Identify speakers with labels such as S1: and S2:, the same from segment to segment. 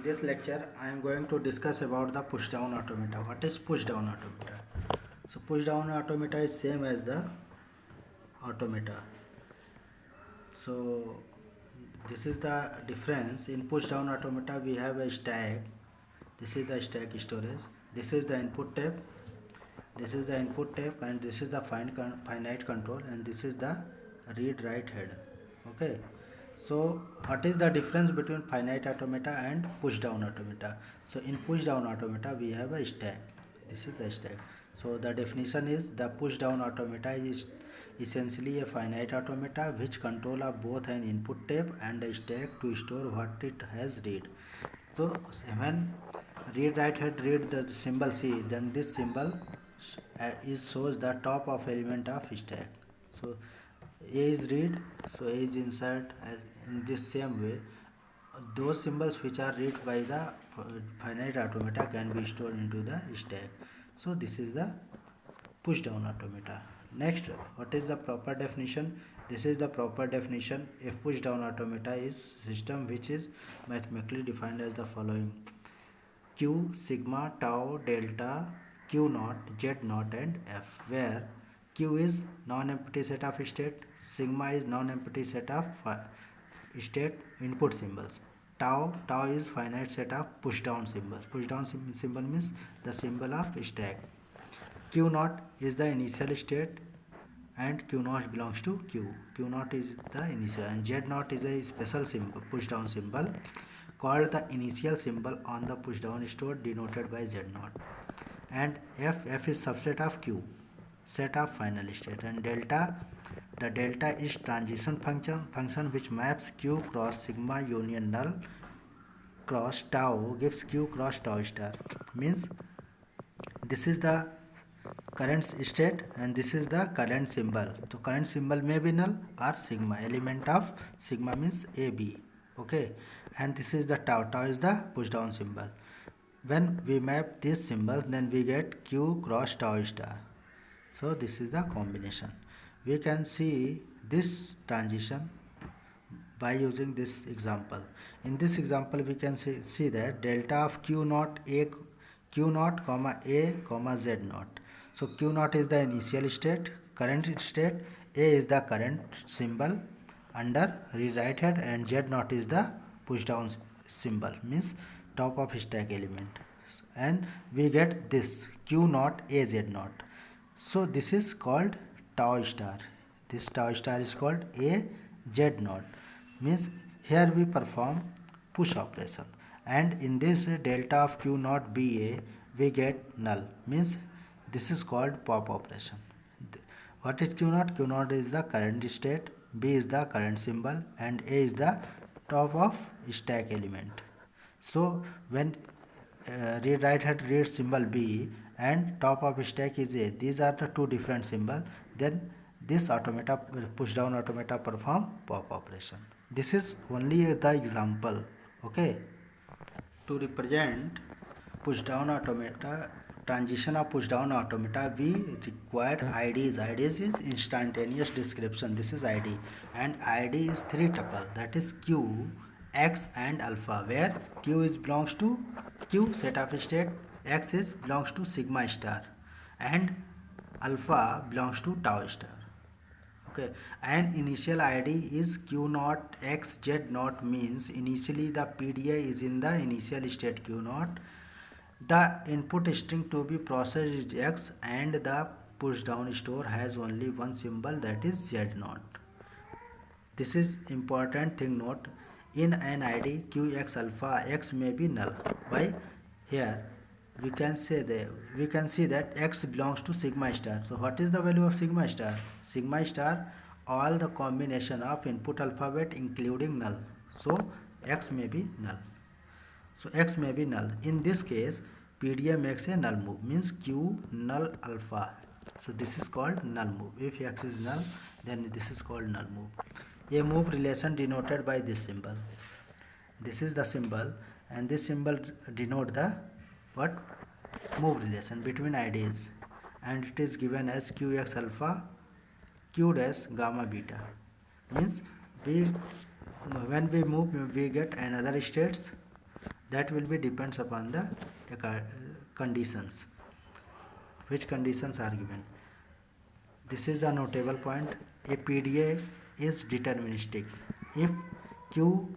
S1: In this lecture, I am going to discuss about the push down automata. What is push down automata? So push down automata is same as the automata. So this is the difference. In push down automata we have a stack. This is the stack storage. This is the input tab. This is the input tab, and this is the finite control, and this is the read write head. Okay. So what is the difference between finite automata and push down automata? So in push down automata we have a stack. This is the stack. So the definition is the push down automata is essentially a finite automata which control of both an input tab and a stack to store what it has read. So when read write head read the symbol C, then this symbol is shows the top of element of stack. So A is read, so A is insert as in this same way. Those symbols which are read by the finite automata can be stored into the stack. So this is the push down automata. Next, what is the proper definition? This is the proper definition. A push down automata is system which is mathematically defined as the following: Q, sigma, tau, delta, Q naught, Z naught and F, where Q is non-empty set of state, sigma is non-empty set of state input symbols, tau is finite set of push down symbols. Push down symbol means the symbol of stack. Q naught is the initial state and Q naught belongs to Q. Q naught is the initial, and Z naught is a special symbol, push down symbol called the initial symbol on the push down store denoted by Z naught. And F is subset of Q, set of final state. And delta, the delta is transition function which maps Q cross sigma union null cross tau gives Q cross tau star. Means this is the current state and this is the current symbol. So current symbol may be null or sigma, element of sigma means AB. Okay, and this is the tau is the push down symbol. When we map this symbol, then we get Q cross tau star. So this is the combination. We can see this transition by using this example. In this example we can see that delta of Q naught comma A comma Z naught. So Q naught is the initial state, current state, A is the current symbol under read write head, and Z naught is the push down symbol means top of stack element, and we get this Q naught A Z naught. So this is called tau star. This tau star is called A Z naught. Means here we perform push operation, and in this delta of Q naught BA we get null, means this is called pop operation. What is Q naught? Q naught is the current state, B is the current symbol, and A is the top of stack element. So when read write head reads symbol B and top of stack is A, these are the two different symbols, then this automata, push down automata, perform pop operation. This is only the example. Okay, to represent push down automata, transition of push down automata, we require IDs. IDs is instantaneous description. This is ID, and ID is three tuple, that is Q, X and alpha, where Q is belongs to Q set of state, X is belongs to sigma star, and alpha belongs to tau star. Okay, and initial ID is Q naught X Z naught, means initially the PDI is in the initial state Q naught. The input string to be processed is X, and the push down store has only one symbol, that is Z naught. This is important thing note. In an ID QX alpha, X may be null. By here we can see that X belongs to sigma star. So what is the value of sigma star? Sigma star, all the combination of input alphabet including null. So X may be null. So X may be null. In this case, PDA makes a null move, means Q null alpha. So this is called null move. If X is null, then this is called null move. A move relation denoted by this symbol. This is the symbol, and this symbol denote the what? Move relation between IDs, and it is given as QX alpha Q dash gamma beta. Means when we move we get another states, that will be depends upon the conditions. Which conditions are given? This is the notable point. A PDA is deterministic if q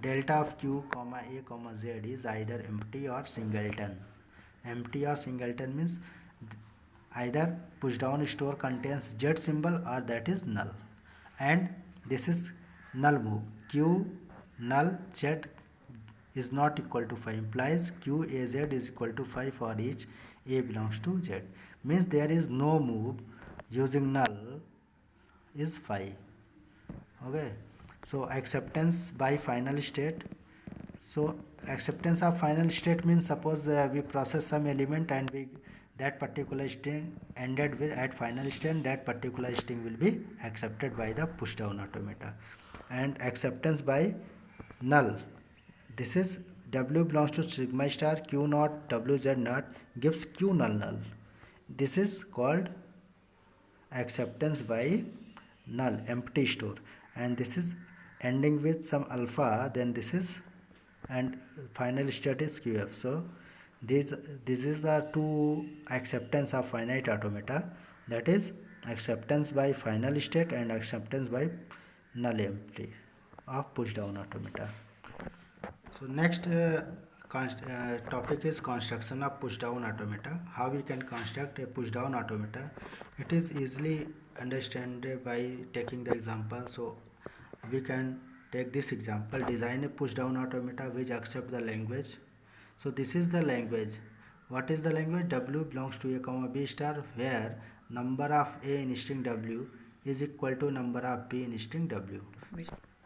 S1: delta of q comma a comma z is either empty or singleton. Empty or singleton means either push down store contains z symbol or that is null, and this is null move. Q null z is not equal to 5 implies q a z is equal to 5 for each a belongs to z, means there is no move using null is 5. Okay, so acceptance by final state. So acceptance of final state means suppose we process some element and we that particular string ended with at final state, that particular string will be accepted by the push down automata. And acceptance by null, this is w belongs to sigma star q naught wz naught gives q null null. This is called acceptance by null, empty store, and this is ending with some alpha, then this is, and final state is qf. So this is the two acceptance of finite automata, that is acceptance by final state and acceptance by null empty of push down automata. So next topic is construction of push down automata. How we can construct a push down automata? It is easily understood by taking the example. So we can take this example: design a push down automata which accept the language. So this is the language. What is the language? W belongs to a comma b star, where number of a in string w is equal to number of b in string w.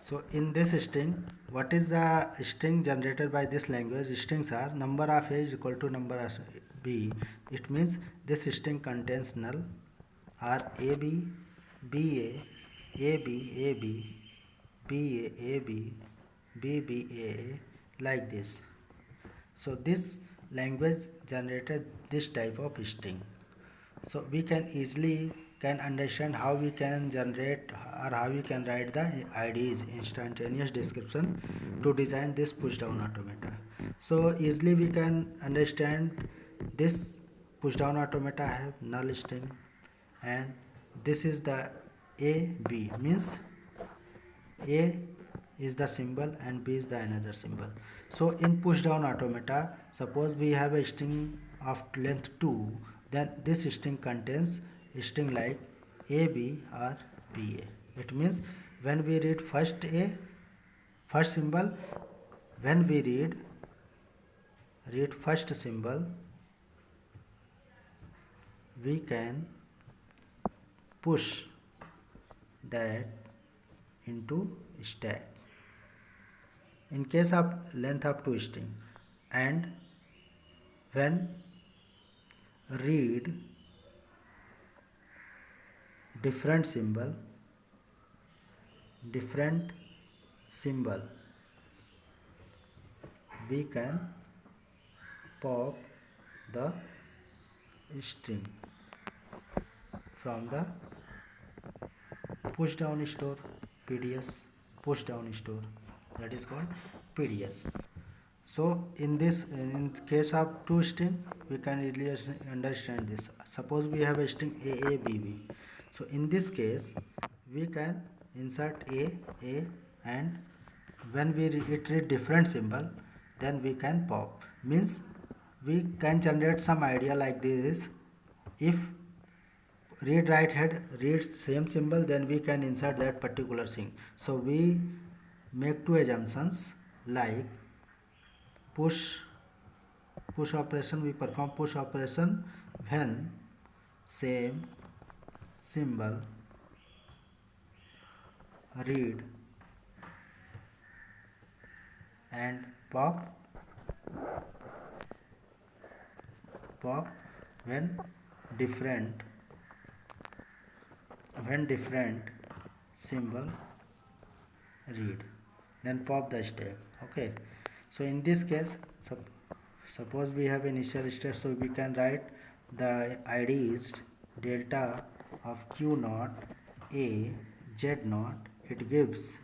S1: So in this string, what is the string generated by this language? Strings are number of a is equal to number of b. It means this string contains null or ab, ba, ab, ab, ba, ab, bb, a, like this. So this language generated this type of string. So we can easily understand how we can generate or how we can write the IDs, instantaneous description, to design this push down automata. So easily we can understand this push down automata have null string, and this is the a b, means a is the symbol and b is the another symbol. So in push down automata, suppose we have a string of length 2, then this string contains a string like AB or BA. It means when we read first symbol, when we read first symbol, we can push that into stack in case of length of 2 string, and when read different symbol, we can pop the string from the push down store, PDS push down store, that is called PDS. So in case of 2 string, we can really understand this. Suppose we have a string AABB. So in this case, we can insert A, and when we read different symbol, then we can pop. Means we can generate some idea like this. If read right head reads same symbol, then we can insert that particular thing. So we make 2 assumptions, like push operation. We perform push operation when same symbol read, and pop when different symbol read, then pop the stack. Okay, so in this case, suppose we have initial state, so we can write the ID is delta of q naught a z naught, it gives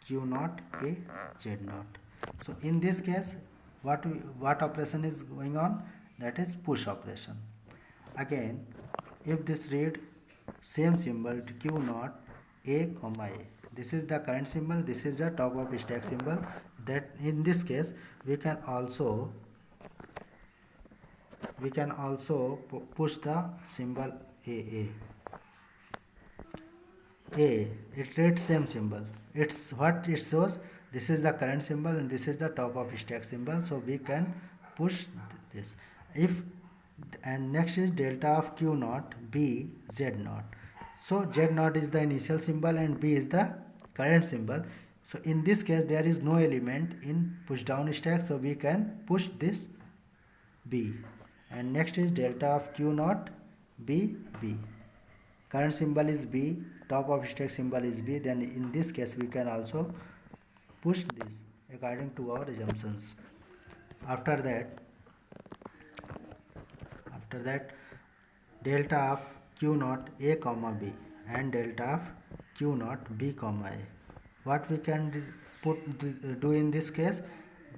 S1: q naught a z naught. So in this case, what operation is going on? That is push operation. Again, if this read same symbol q naught a comma a, this is the current symbol, this is the top of stack symbol, that in this case we can also push the symbol a. It reads same symbol. It's what it shows. This is the current symbol and this is the top of stack symbol, so we can push this. If and next is delta of q naught b z naught. So z naught is the initial symbol and b is the current symbol. So in this case there is no element in push down stack, so we can push this b. And next is delta of q naught b b. Current symbol is b, top of stack symbol is b, then in this case we can also push this according to our assumptions. After that delta of q naught a comma b and delta of q naught b comma a. What we can do in this case?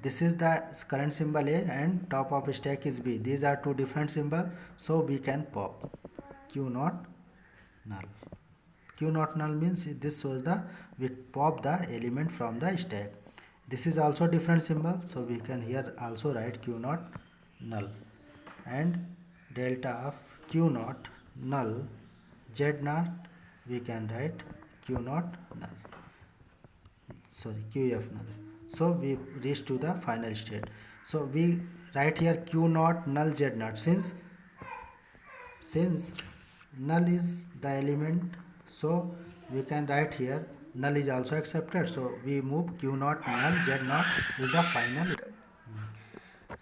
S1: This is the current symbol a and top of stack is b. These are two different symbols, so we can pop q naught null. Q naught null means this shows the we pop the element from the stack. This is also different symbol, so we can here also write q naught null. And delta of q naught null z naught, we can write q naught null, sorry qf null. So we reach to the final state. So we write here q naught null z naught, since null is the element, so we can write here null is also accepted, so we move q naught null z naught is the final.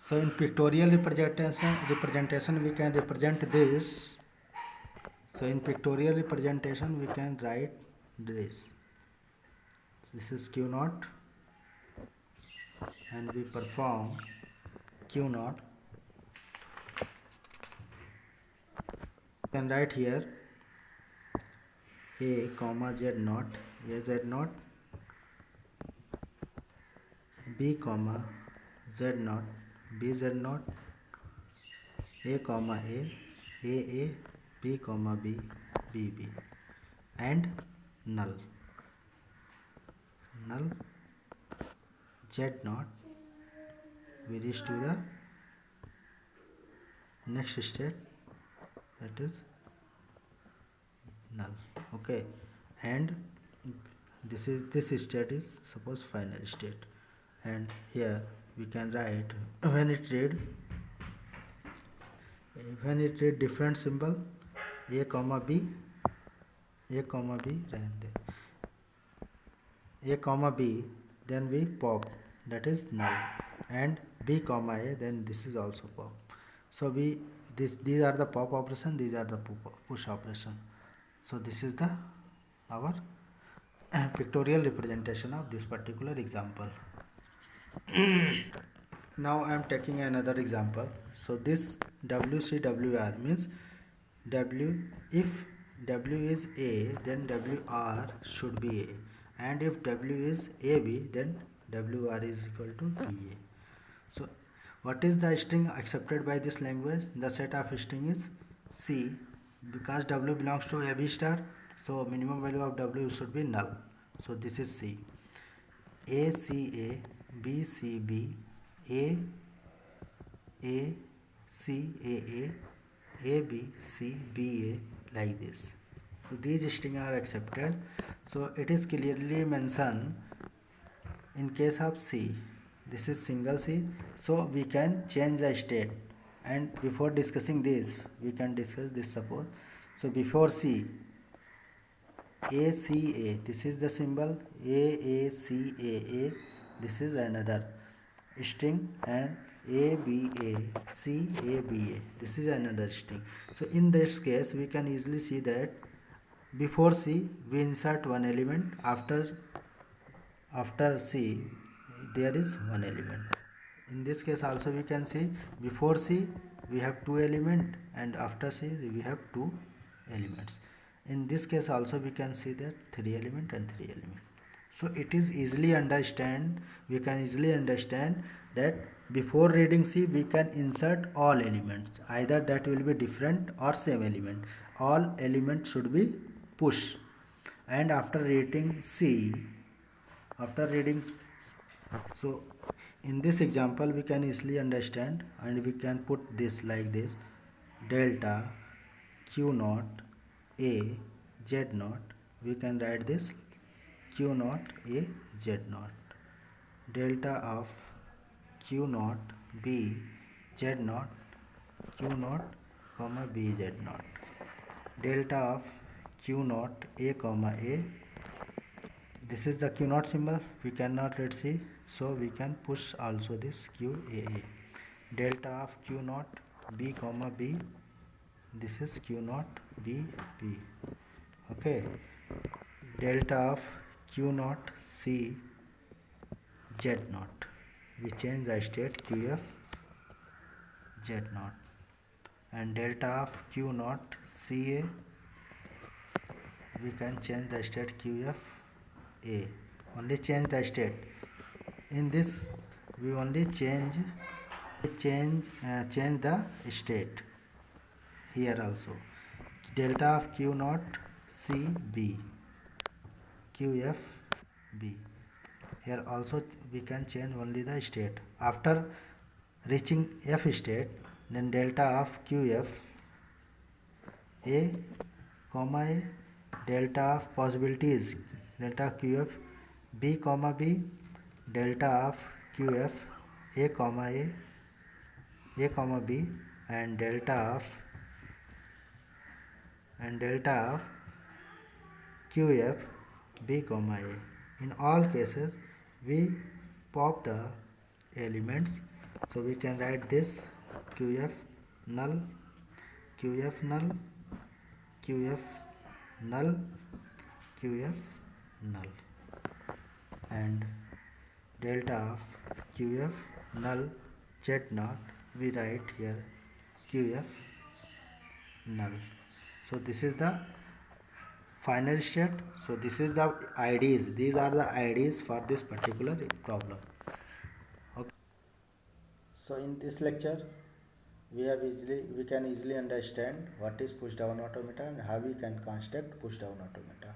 S1: So in pictorial representation we can represent this. So in pictorial representation we can write this. This is q naught and we perform q naught. You can write here a comma z naught, a z naught, b comma z naught, b z naught, a comma a, b comma b, b b, and null z naught. We reach to the next state, that is null. Okay, and this state is suppose final state, and here we can write when it read different symbol a comma b then we pop, that is null, and b comma a, then this is also pop. So these are the pop operation, these are the push operation. So this is the our pictorial representation of this particular example. Now I am taking another example. So this WCWR means if W is A, then WR should be A, and if W is AB, then WR is equal to BA. So what is the string accepted by this language? The set of string is C, because W belongs to AB star, so minimum value of W should be null. So this is C. A C A, B C B, A C A B C B A, like this. So these strings are accepted. So it is clearly mentioned in case of C, this is single C, so we can change the state. And before discussing this, we can discuss this suppose. So before C, A C A, this is the symbol A C A, this is another string, and A B A C A B A, this is another string. So in this case we can easily see that before C we insert one element, after C there is one element. In this case also we can see before C we have two elements and after C we have two elements. In this case also we can see that three element and three element. So it is easily understand, we can easily understand that before reading C we can insert all elements, either that will be different or same element. All elements should be push. And after reading C, after reading, so in this example we can easily understand, and we can put this like this: delta q naught a z naught. We can write this q naught a z naught, delta of q naught b z naught, q naught comma b z naught, delta of q naught a comma a. This is the q naught symbol, we cannot read C, so we can push also this q a a. Delta of q naught b comma b, this is q naught b b. Okay, delta of q naught c z naught, we change the state qf z naught. And delta of q naught ca, we can change the state qf a, only change the state. In this we only change the state. Here also delta of q naught c b, qf b, here also we can change only the state. After reaching f state, then delta of qf a comma a, delta of possibilities, delta qf b comma b, delta of qf a comma a comma b, and delta of qf b comma a. In all cases we pop the elements, so we can write this qf null, qf null, qf null, qf null, and delta of qf null z naught, we write here qf null. So this is the final state. So this is the IDs, these are the IDs for this particular problem. Okay. So in this lecture we can easily understand what is push down automata and how we can construct push down automata.